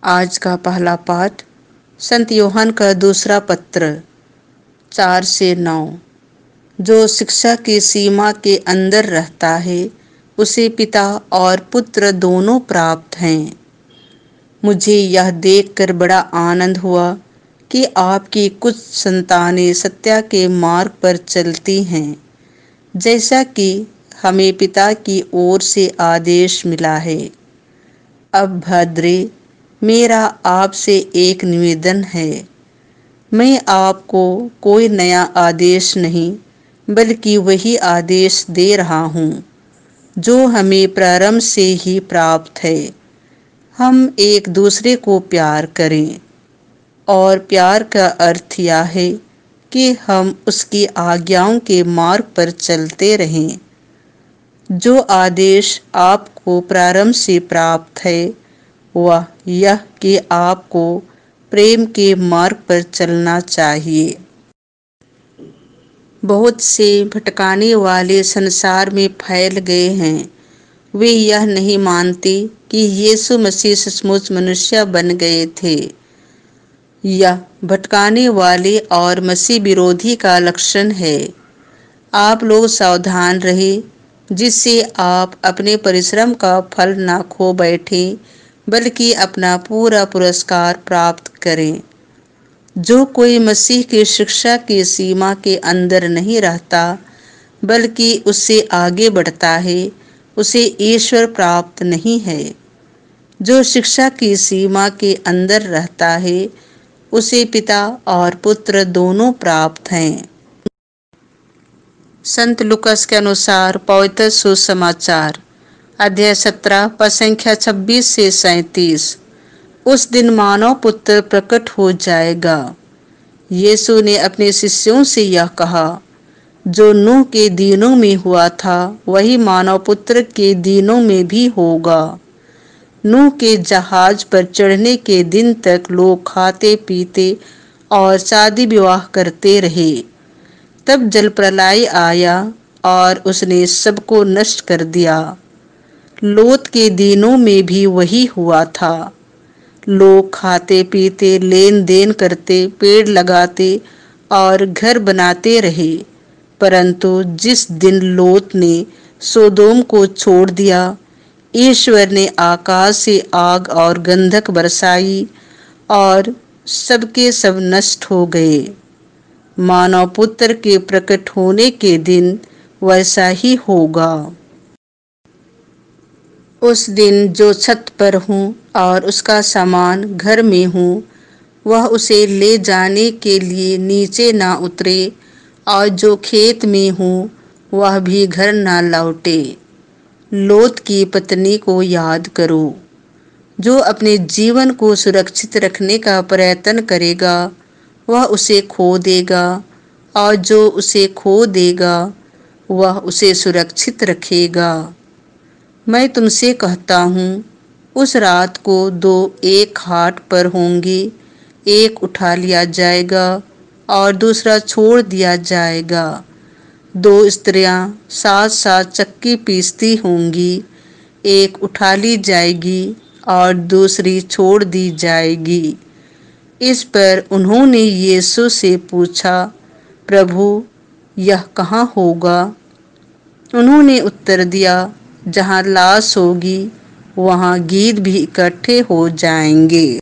आज का पहला पाठ संत यूहन्ना का दूसरा पत्र 4 से 9। जो शिक्षा की सीमा के अंदर रहता है उसे पिता और पुत्र दोनों प्राप्त हैं। मुझे यह देखकर बड़ा आनंद हुआ कि आपकी कुछ संतानें सत्य के मार्ग पर चलती हैं, जैसा कि हमें पिता की ओर से आदेश मिला है। अब भद्रे, मेरा आपसे एक निवेदन है। मैं आपको कोई नया आदेश नहीं बल्कि वही आदेश दे रहा हूँ जो हमें प्रारंभ से ही प्राप्त है। हम एक दूसरे को प्यार करें, और प्यार का अर्थ यह है कि हम उसकी आज्ञाओं के मार्ग पर चलते रहें। जो आदेश आपको प्रारंभ से प्राप्त है वह यह कि आपको प्रेम के मार्ग पर चलना चाहिए। बहुत से भटकाने वाले संसार में फैल गए हैं। वे यह नहीं मानते कि यीशु मसीह सचमुच मनुष्य बन गए थे। यह भटकाने वाले और मसीह विरोधी का लक्षण है। आप लोग सावधान रहें, जिससे आप अपने परिश्रम का फल न खो बैठें बल्कि अपना पूरा पुरस्कार प्राप्त करें। जो कोई मसीह की शिक्षा की सीमा के अंदर नहीं रहता बल्कि उससे आगे बढ़ता है, उसे ईश्वर प्राप्त नहीं है। जो शिक्षा की सीमा के अंदर रहता है उसे पिता और पुत्र दोनों प्राप्त हैं। संत लूकास के अनुसार पवित्र सुसमाचार अध्याय 17 पद संख्या 26 से 37। उस दिन मानव पुत्र प्रकट हो जाएगा। यीशु ने अपने शिष्यों से यह कहा, जो नूह के दिनों में हुआ था वही मानव पुत्र के दिनों में भी होगा। नूह के जहाज पर चढ़ने के दिन तक लोग खाते पीते और शादी विवाह करते रहे। तब जल प्रलय आया और उसने सबको नष्ट कर दिया। लोत के दिनों में भी वही हुआ था। लोग खाते पीते, लेन देन करते, पेड़ लगाते और घर बनाते रहे। परंतु जिस दिन लोत ने सोदोम को छोड़ दिया, ईश्वर ने आकाश से आग और गंधक बरसाई और सबके सब नष्ट हो गए। मानव पुत्र के प्रकट होने के दिन वैसा ही होगा। उस दिन जो छत पर हूँ और उसका सामान घर में हूँ, वह उसे ले जाने के लिए नीचे ना उतरे, और जो खेत में हूँ वह भी घर ना लौटे। लोत की पत्नी को याद करो। जो अपने जीवन को सुरक्षित रखने का प्रयत्न करेगा वह उसे खो देगा, और जो उसे खो देगा वह उसे सुरक्षित रखेगा। मैं तुमसे कहता हूँ, उस रात को दो एक खाट पर होंगे, एक उठा लिया जाएगा और दूसरा छोड़ दिया जाएगा। दो स्त्रियां साथ साथ चक्की पीसती होंगी, एक उठा ली जाएगी और दूसरी छोड़ दी जाएगी। इस पर उन्होंने यीशु से पूछा, प्रभु, यह कहाँ होगा? उन्होंने उत्तर दिया, जहाँ लाश होगी वहाँ गीध भी इकट्ठे हो जाएंगे।